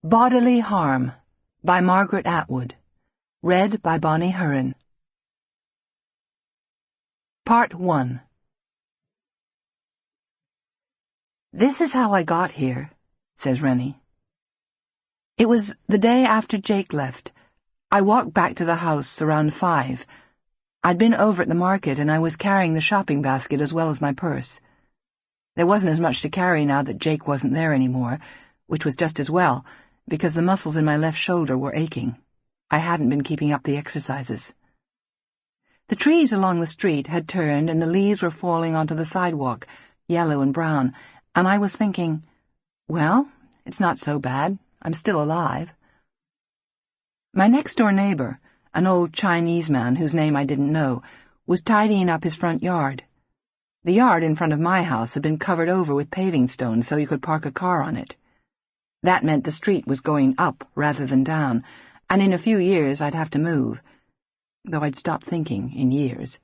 Bodily Harm by Margaret Atwood. Read by Bonnie Hurren. Part 1. "This is how I got here," says Rennie. "It was the day after Jake left. I walked back to the house around 5. I'd been over at the market and I was carrying the shopping basket as well as my purse. There wasn't as much to carry now that Jake wasn't there anymore, which was just as well, because the muscles in my left shoulder were aching. I hadn't been keeping up the exercises. The trees along the street had turned and the leaves were falling onto the sidewalk, yellow and brown, and I was thinking, well, it's not so bad. I'm still alive. My next-door neighbor, an old Chinese man whose name I didn't know, was tidying up his front yard. The yard in front of my house had been covered over with paving stones so you could park a car on it. That meant the street was going up rather than down, and in a few years I'd have to move, though I'd stopped thinking in years.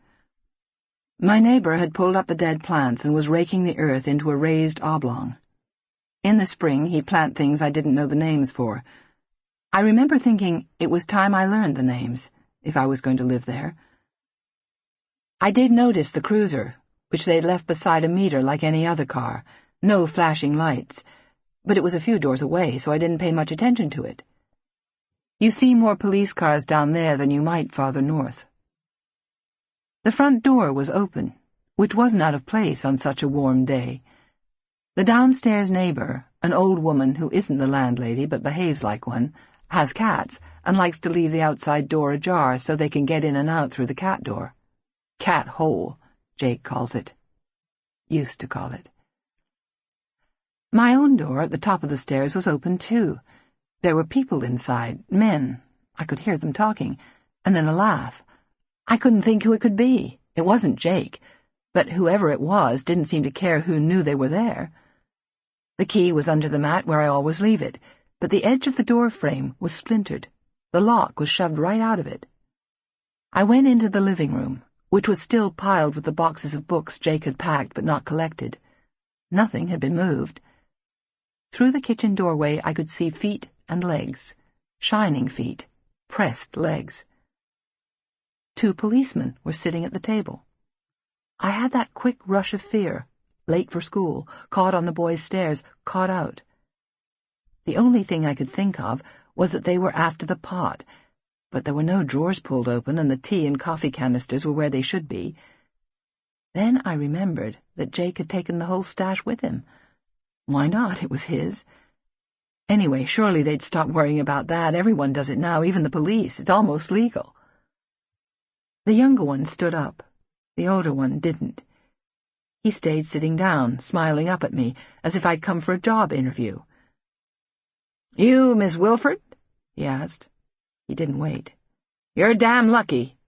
My neighbor had pulled up the dead plants and was raking the earth into a raised oblong. In the spring he'd plant things I didn't know the names for. I remember thinking it was time I learned the names, if I was going to live there. I did notice the cruiser, which they'd left beside a meter like any other car, no flashing lights, but it was a few doors away, so I didn't pay much attention to it. You see more police cars down there than you might farther north. The front door was open, which wasn't out of place on such a warm day. The downstairs neighbor, an old woman who isn't the landlady but behaves like one, has cats and likes to leave the outside door ajar so they can get in and out through the cat door. Cat hole, Jake calls it. Used to call it. My own door at the top of the stairs was open too. There were people inside, men. I could hear them talking, and then a laugh. I couldn't think who it could be. It wasn't Jake, but whoever it was didn't seem to care who knew they were there. The key was under the mat where I always leave it, but the edge of the door frame was splintered. The lock was shoved right out of it. I went into the living room, which was still piled with the boxes of books Jake had packed but not collected. Nothing had been moved. Through the kitchen doorway I could see feet and legs, shining feet, pressed legs. 2 policemen were sitting at the table. I had that quick rush of fear, late for school, caught on the boys' stairs, caught out. The only thing I could think of was that they were after the pot, but there were no drawers pulled open and the tea and coffee canisters were where they should be. Then I remembered that Jake had taken the whole stash with him. Why not? It was his. Anyway, surely they'd stop worrying about that. Everyone does it now, even the police. It's almost legal. The younger one stood up. The older one didn't. He stayed sitting down, smiling up at me, as if I'd come for a job interview. "You, Miss Wilford?" he asked. He didn't wait. "You're damn lucky."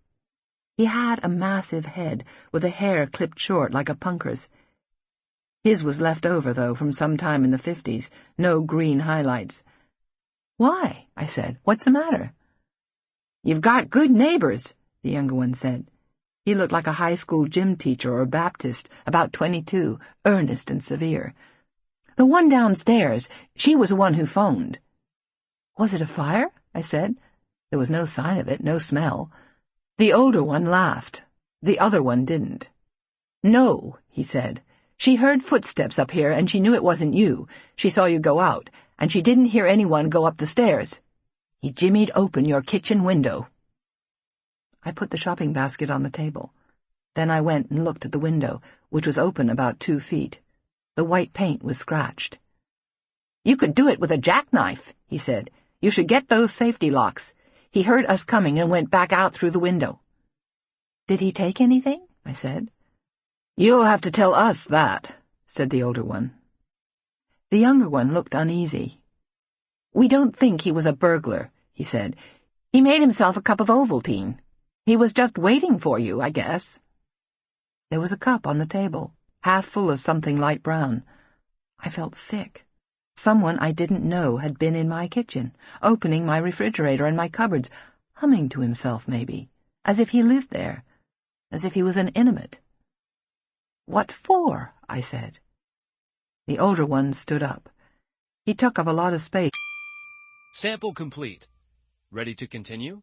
He had a massive head, with the hair clipped short like a punker's. His was left over, though, from some time in the 50s, no green highlights. "Why?" I said. "What's the matter?" "You've got good neighbors," the younger one said. He looked like a high school gym teacher or Baptist, about 22, earnest and severe. "The one downstairs, she was the one who phoned." "Was it a fire?" I said. There was no sign of it, no smell. The older one laughed. The other one didn't. "No," he said. "She heard footsteps up here and she knew it wasn't you. She saw you go out, and she didn't hear anyone go up the stairs. He jimmied open your kitchen window." I put the shopping basket on the table. Then I went and looked at the window, which was open about 2 feet. The white paint was scratched. "You could do it with a jackknife," he said. "You should get those safety locks. He heard us coming and went back out through the window." "Did he take anything?" I said. "You'll have to tell us that," said the older one. The younger one looked uneasy. "We don't think he was a burglar," he said. "He made himself a cup of Ovaltine. He was just waiting for you, I guess." There was a cup on the table, half full of something light brown. I felt sick. Someone I didn't know had been in my kitchen, opening my refrigerator and my cupboards, humming to himself maybe, as if he lived there, as if he was an intimate. "What for?" I said. The older one stood up. He took up a lot of space. Sample complete. Ready to continue?